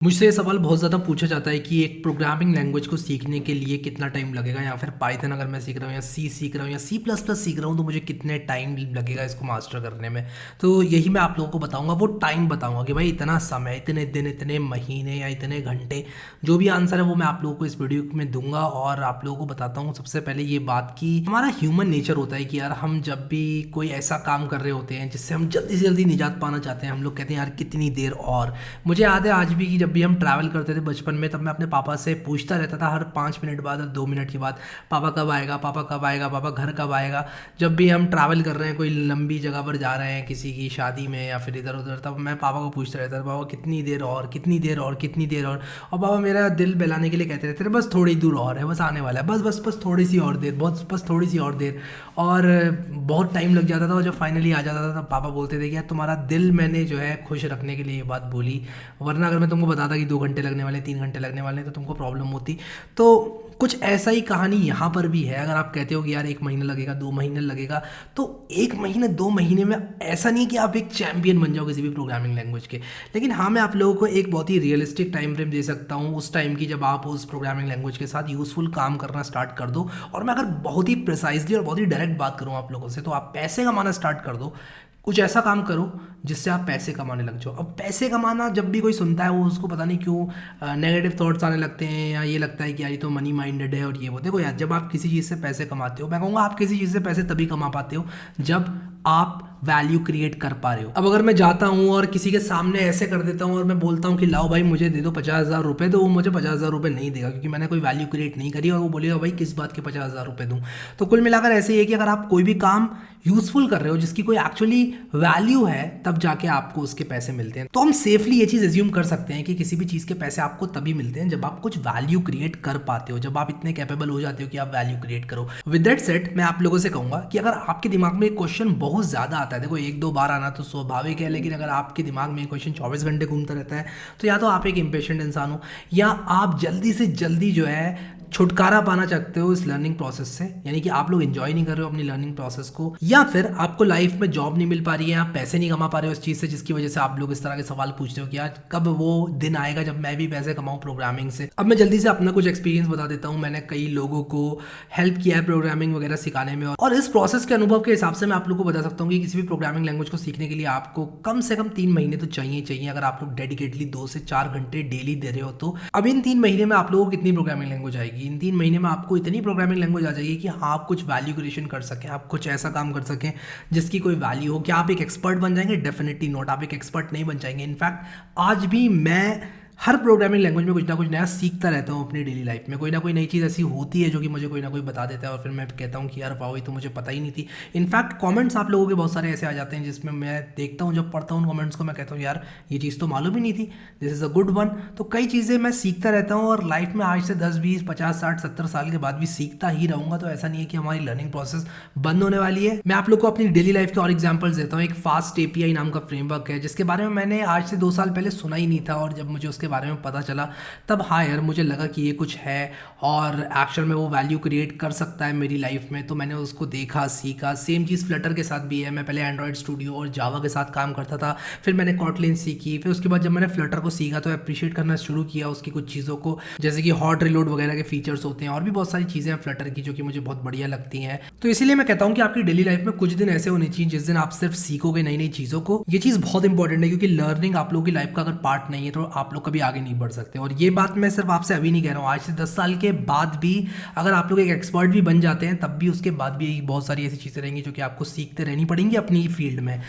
मुझसे ये सवाल बहुत ज़्यादा पूछा जाता है कि एक प्रोग्रामिंग लैंग्वेज को सीखने के लिए कितना टाइम लगेगा, या फिर पाइथन अगर मैं सीख रहा हूँ या सी सीख रहा हूँ या सी प्लस प्लस सीख रहा हूँ तो मुझे कितने टाइम लगेगा इसको मास्टर करने में। तो यही मैं आप लोगों को बताऊंगा, वो टाइम बताऊंगा कि भाई इतना समय, इतने दिन, इतने महीने या इतने घंटे, जो भी आंसर है वो मैं आप लोगों को इस वीडियो में दूंगा। और आप लोगों को बताता हूँ सबसे पहले ये बात कि हमारा ह्यूमन नेचर होता है कि यार हम जब भी कोई ऐसा काम कर रहे होते हैं जिससे हम जल्दी से जल्दी निजात पाना चाहते हैं, हम लोग कहते हैं यार कितनी देर और। मुझे याद है आज भी कि जब भी हम ट्रैवल करते थे बचपन में, तब मैं अपने पापा से पूछता रहता था हर 5 मिनट बाद और 2 मिनट के बाद, पापा कब आएगा, पापा कब आएगा, पापा घर कब आएगा। जब भी हम ट्रैवल कर रहे हैं, कोई लंबी जगह पर जा रहे हैं किसी की शादी में या फिर इधर उधर, तब मैं पापा को पूछता रहता था, पापा कितनी देर और, कितनी देर और, कितनी देर और पापा मेरा दिल बहलाने के लिए कहते रहते थे बस थोड़ी दूर और है, बस आने वाला है, बस बस बस थोड़ी सी और देर, बस थोड़ी सी और देर। और बहुत टाइम लग जाता था और जब फाइनली आ जाता था तब पापा बोलते थे कि यार तुम्हारा दिल मैंने जो है खुश रखने के लिए ये बात बोली, वरना अगर मैं तुमको बताता कि 2 घंटे लगने वाले, 3 घंटे लगने वाले, तो तुमको प्रॉब्लम होती। तो कुछ ऐसा ही कहानी यहाँ पर भी है। अगर आप कहते हो कि यार 1 महीना लगेगा, 2 महीने लगेगा, तो 1 महीने 2 महीने में ऐसा नहीं कि आप एक चैंपियन बन जाओ किसी भी प्रोग्रामिंग लैंग्वेज के। लेकिन हाँ, मैं आप लोगों को एक बहुत ही रियलिस्टिक टाइम फ्रेम दे सकता हूँ उस टाइम की जब आप उस प्रोग्रामिंग लैंग्वेज के साथ यूजफुल काम करना स्टार्ट कर दो। और मैं अगर बहुत ही प्रिसाइजली और बहुत ही डायरेक्ट बात करूँ आप लोगों से, तो आप पैसे कमाना स्टार्ट कर दो। कुछ ऐसा काम करो जिससे आप पैसे कमाने लग जाओ। अब पैसे कमाना जब भी कोई सुनता है वो उसको पता नहीं क्यों नेगेटिव थॉट्स आने लगते हैं, या ये लगता है कि यार ये तो मनी माइंडेड है और ये वो। देखो यार, जब आप किसी चीज़ से पैसे कमाते हो, मैं कहूँगा आप किसी चीज़ से पैसे तभी कमा पाते हो जब आप वैल्यू क्रिएट कर पा रहे हो। अब अगर मैं जाता हूँ और किसी के सामने ऐसे कर देता हूँ और मैं बोलता हूँ कि लाओ भाई मुझे दे दो 50,000 रुपये, तो वो मुझे 50,000 रुपये नहीं देगा क्योंकि मैंने कोई वैल्यू क्रिएट नहीं करी, और वो बोलेगा भाई किस बात के 50,000 रुपये दूँ। तो कुल मिलाकर ऐसे ही है कि अगर आप कोई भी काम यूजफुल कर रहे हो जिसकी कोई एक्चुअली वैल्यू है, तब जाके आपको उसके पैसे मिलते हैं। तो हम सेफली ये चीज़ एज्यूम कर सकते हैं कि किसी भी चीज़ के पैसे आपको तभी मिलते हैं जब आप कुछ वैल्यू क्रिएट कर पाते हो, जब आप इतने कैपेबल हो जाते हो कि आप वैल्यू क्रिएट करो। विद दैट सेड, मैं आप लोगों से कहूंगा कि अगर आपके दिमाग में एक क्वेश्चन बहुत ज़्यादा आता है, देखो 1-2 बार आना तो स्वाभाविक है, लेकिन अगर आपके दिमाग में क्वेश्चन 24 घंटे घूमता रहता है, तो या तो आप एक इम्पेशेंट इंसान हो, या आप जल्दी से जल्दी जो है छुटकारा पाना चाहते हो इस लर्निंग प्रोसेस से, यानी कि आप लोग एंजॉय नहीं कर रहे हो अपनी लर्निंग प्रोसेस को, या फिर आपको लाइफ में जॉब नहीं मिल पा रही है, आप पैसे नहीं कमा पा रहे हो इस चीज़ से, जिसकी वजह से आप लोग इस तरह के सवाल पूछते हो कि यार कब वो दिन आएगा जब मैं भी पैसे कमाऊँ प्रोग्रामिंग से। अब मैं जल्दी से अपना कुछ एक्सपीरियंस बता देता हूँ। मैंने कई लोगों को हेल्प किया है प्रोग्रामिंग वगैरह सिखाने में, और इस प्रोसेस के अनुभव के हिसाब से मैं आप लोग को बता सकता हूँ कि किसी भी प्रोग्रामिंग लैंग्वेज को सीखने के लिए आपको कम से कम 3 महीने तो चाहिए, अगर आप लोग डेडिकेटली 2 से 4 घंटे डेली दे रहे हो तो। अब इन 3 महीने में आप लोगों को कितनी प्रोग्रामिंग लैंग्वेज आएगी? इन 3 महीने में आपको इतनी प्रोग्रामिंग लैंग्वेज आ जाएगी कि हाँ, आप कुछ वैल्यू क्रिएशन कर सकें, आप कुछ ऐसा काम कर सकें जिसकी कोई वैल्यू हो। क्या आप एक एक्सपर्ट बन जाएंगे? डेफिनेटली नॉट, आप एक एक्सपर्ट नहीं बन जाएंगे। इनफैक्ट आज भी मैं हर प्रोग्रामिंग लैंग्वेज में कुछ ना कुछ नया सीखता रहता हूँ अपनी डेली लाइफ में। कोई ना कोई नई चीज़ ऐसी होती है जो कि मुझे कोई ना कोई बता देता है और फिर मैं कहता हूँ कि यार वाह, ये तो मुझे पता ही नहीं थी। इनफैक्ट कमेंट्स आप लोगों के बहुत सारे ऐसे आ जाते हैं जिसमें मैं देखता हूँ, जब पढ़ता हूँ कमेंट्स को, मैं कहता हूँ यार ये चीज़ तो मालूम ही नहीं थी, this is a good one. तो कई चीज़ें मैं सीखता रहता हूँ और लाइफ में आज से 10, 20, 50, 60, 70 साल के बाद भी सीखता ही रहूँगा। तो ऐसा नहीं है कि हमारी लर्निंग प्रोसेस बंद होने वाली है। मैं आप लोग को अपनी डेली लाइफ के और एग्जाम्पल्स देता हूँ। एक फास्ट एपीआई नाम का फ्रेमवर्क है जिसके बारे में मैंने आज से 2 साल पहले सुना ही नहीं था, और जब मुझे उसके बारे में पता चला तब हाँ यार मुझे लगा कि ये कुछ है और एक्चुअल में वो वैल्यू क्रिएट कर सकता है मेरी लाइफ में। तो मैंने उसको देखा, सीखा। सेम चीज़ फ्लटर के साथ भी है। मैं पहले एंड्रॉयड स्टूडियो और जावा के साथ काम करता था, फिर मैंने कॉटलिन सीखी, फिर उसके बाद जब मैंने फ्लटर को सीखा तो अप्रिशिएट करना शुरू किया उसकी कुछ चीज़ों को, जैसे कि हॉट रिलोड वगैरह के फीचर्स होते हैं, और भी बहुत सारी चीज़ें हैं फ्लटर की जो कि मुझे बहुत बढ़िया लगती हैं। तो इसीलिए मैं कहता हूँ कि आपकी डेली लाइफ में कुछ दिन ऐसे होने चाहिए जिस दिन आप सिर्फ सीखोगे नई नई चीज़ों को। ये चीज़ बहुत इंपॉर्टेंट है क्योंकि लर्निंग आप लोगों की लाइफ का अगर पार्ट नहीं है तो आप लोग कभी आगे नहीं बढ़ सकते। और ये बात मैं सिर्फ आपसे अभी नहीं कह रहा हूँ, आज से 10 साल के बाद भी अगर आप लोग एक एक्सपर्ट भी बन जाते हैं तब भी उसके बाद भी बहुत सारी ऐसी चीज़ें रहेंगी जो कि आपको सीखते रहनी पड़ेंगी अपनी फील्ड में।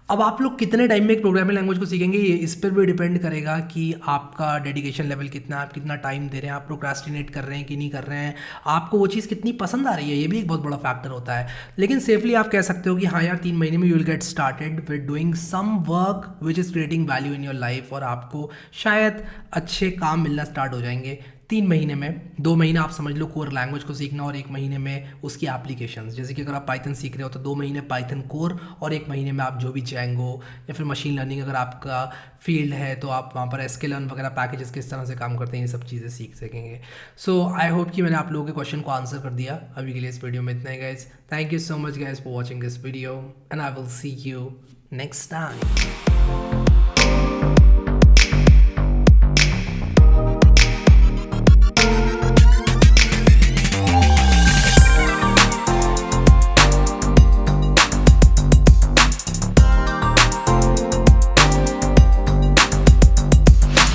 अब आप लोग कितने टाइम में एक प्रोग्रामिंग लैंग्वेज को सीखेंगे, ये इस पर भी डिपेंड करेगा कि आपका डेडिकेशन लेवल कितना है, आप कितना टाइम दे रहे हैं, आप प्रोक्रास्टिनेट कर रहे हैं कि नहीं कर रहे हैं, आपको वो चीज़ कितनी पसंद आ रही है, ये भी एक बहुत बड़ा फैक्टर होता है। लेकिन सेफली आप कह सकते हो कि हाँ यार 3 महीने में you will get started with doing some work which is creating value in your life, और आपको शायद अच्छे काम मिलना स्टार्ट हो जाएंगे 3 महीने में। 2 महीने आप समझ लो कोर लैंग्वेज को सीखना, और 1 महीने में उसकी एप्लीकेशंस। जैसे कि अगर आप पाइथन सीख रहे हो तो 2 महीने पाइथन कोर, और 1 महीने में आप जो भी जैंगो या फिर मशीन लर्निंग अगर आपका फील्ड है तो आप वहाँ पर sklearn वगैरह पैकेजेस किस तरह से काम करते हैं ये सब चीज़ें सीख सकेंगे। सो आई होप कि मैंने आप लोगों के क्वेश्चन को आंसर कर दिया। अभी के लिए इस वीडियो में इतना ही guys. Thank you so much guys for watching this video, and I will see you next time.